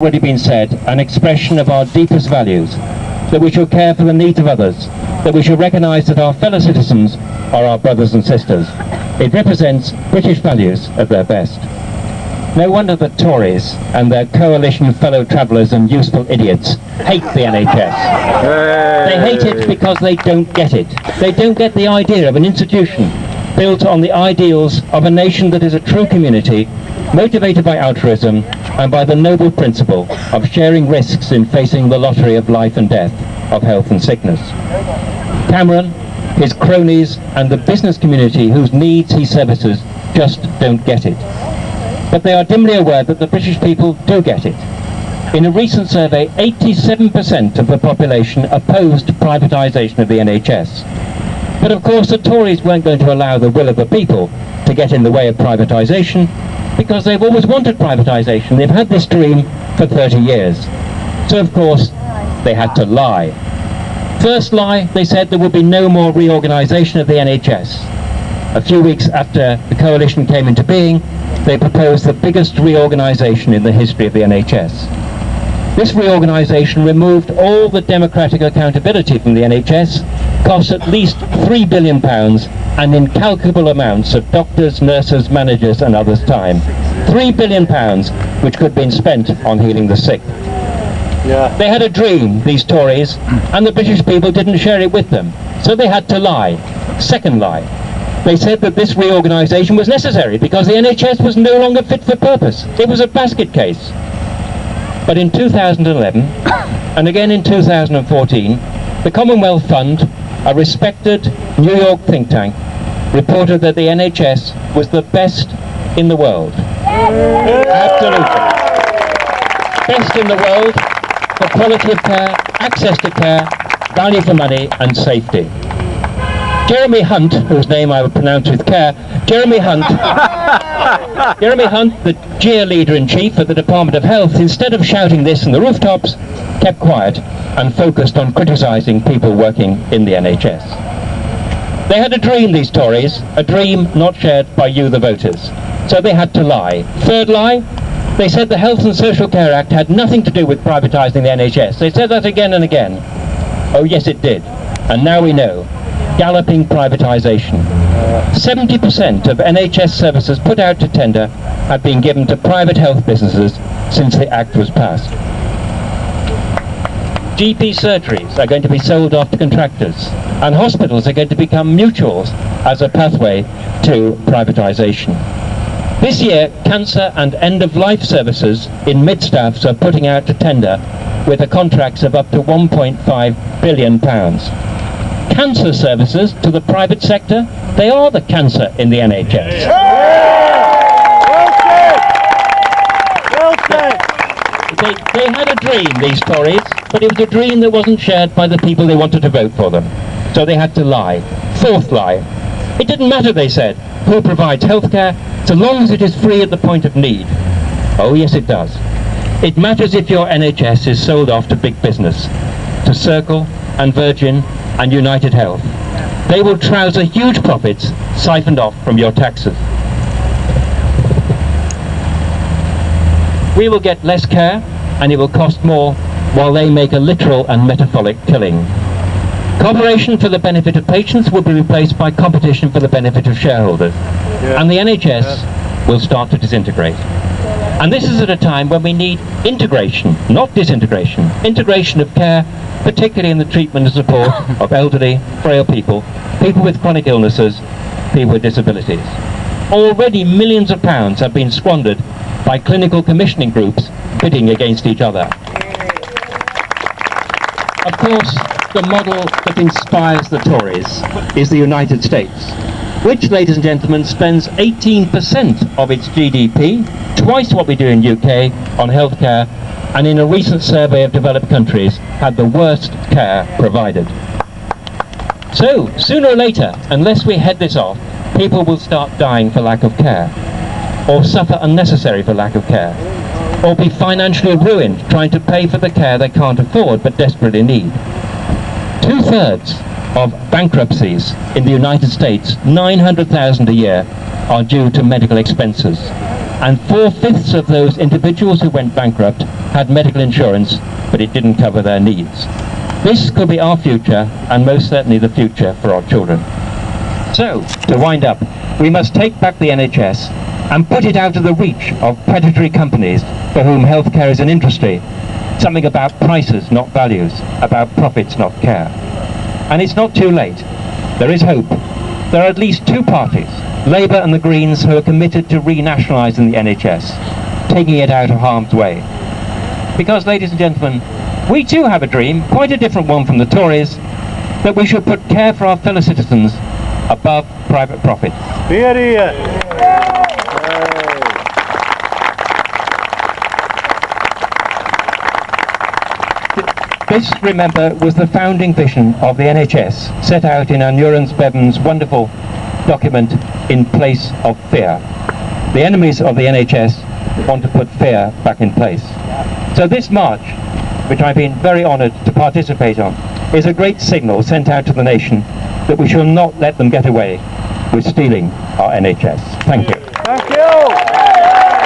already been said, an expression of our deepest values, that we should care for the needs of others, that we should recognise that our fellow citizens are our brothers and sisters. It represents British values at their best. No wonder that Tories and their coalition fellow travellers and useful idiots hate the NHS. They hate it because they don't get it. They don't get the idea of an institution built on the ideals of a nation that is a true community, motivated by altruism and by the noble principle of sharing risks in facing the lottery of life and death, of health and sickness. Cameron, his cronies and the business community whose needs he services just don't get it. But they are dimly aware that the British people do get it. In a recent survey, 87% of the population opposed privatisation of the NHS. But of course the Tories weren't going to allow the will of the people to get in the way of privatisation, because they've always wanted privatisation. They've had this dream for 30 years. So of course they had to lie. First lie, they said there would be no more reorganisation of the NHS. A few weeks after the coalition came into being, they proposed the biggest reorganisation in the history of the NHS. This reorganisation removed all the democratic accountability from the NHS, cost at least £3 billion and incalculable amounts of doctors, nurses, managers and others' time. £3 billion, which could have been spent on healing the sick. Yeah. They had a dream, these Tories, and the British people didn't share it with them, so they had to lie. Second lie. They said that this reorganisation was necessary because the NHS was no longer fit for purpose. It was a basket case. But in 2011, and again in 2014, the Commonwealth Fund, a respected New York think tank, reported that the NHS was the best in the world. Absolutely. Best in the world for quality of care, access to care, value for money and safety. Jeremy Hunt, whose name I would pronounce with care, Jeremy Hunt, the GEAR leader-in-chief at the Department of Health, instead of shouting this from the rooftops, kept quiet and focused on criticising people working in the NHS. They had a dream, these Tories, a dream not shared by you, the voters. So they had to lie. Third lie, they said the Health and Social Care Act had nothing to do with privatising the NHS. They said that again and again. Oh yes, it did. And now we know. Galloping privatisation. 70% of NHS services put out to tender have been given to private health businesses since the Act was passed. GP surgeries are going to be sold off to contractors, and hospitals are going to become mutuals as a pathway to privatisation. This year, cancer and end-of-life services in mid-staffs are putting out to tender with the contracts of up to £1.5 billion. Cancer services to the private sector, they are the cancer in the NHS. They had a dream, these Tories, but it was a dream that wasn't shared by the people they wanted to vote for them. So they had to lie. Fourth lie. It didn't matter, they said, who provides healthcare, so long as it is free at the point of need. Oh yes, it does. It matters if your NHS is sold off to big business, to Circle and Virgin and United Health. They will trouser huge profits siphoned off from your taxes. We will get less care and it will cost more while they make a literal and metaphoric killing. Cooperation for the benefit of patients will be replaced by competition for the benefit of shareholders. Yeah. And the NHS will start to disintegrate. And this is at a time when we need integration, not disintegration. Integration of care, particularly in the treatment and support of elderly, frail people, people with chronic illnesses, people with disabilities. Already millions of pounds have been squandered by clinical commissioning groups bidding against each other. Of course, the model that inspires the Tories is the United States, which, ladies and gentlemen, spends 18% of its GDP, twice what we do in UK, on healthcare, and in a recent survey of developed countries, had the worst care provided. So, sooner or later, unless we head this off, people will start dying for lack of care, or suffer unnecessarily for lack of care, or be financially ruined trying to pay for the care they can't afford but desperately need. 2/3 of bankruptcies in the United States, 900,000 a year, are due to medical expenses. And 4/5 of those individuals who went bankrupt had medical insurance, but it didn't cover their needs. This could be our future, and most certainly the future for our children. So, to wind up, we must take back the NHS and put it out of the reach of predatory companies for whom healthcare is an industry. Something about prices, not values, about profits, not care. And it's not too late. There is hope. There are at least two parties, Labour and the Greens, who are committed to renationalising the NHS, taking it out of harm's way. Because, ladies and gentlemen, we too have a dream, quite a different one from the Tories, that we should put care for our fellow citizens above private profit. Hear, hear. This, remember, was the founding vision of the NHS, set out in Anurans Bevan's wonderful document, In Place of Fear. The enemies of the NHS want to put fear back in place. So this march, which I've been very honoured to participate on, is a great signal sent out to the nation that we shall not let them get away with stealing our NHS. Thank you. Thank you.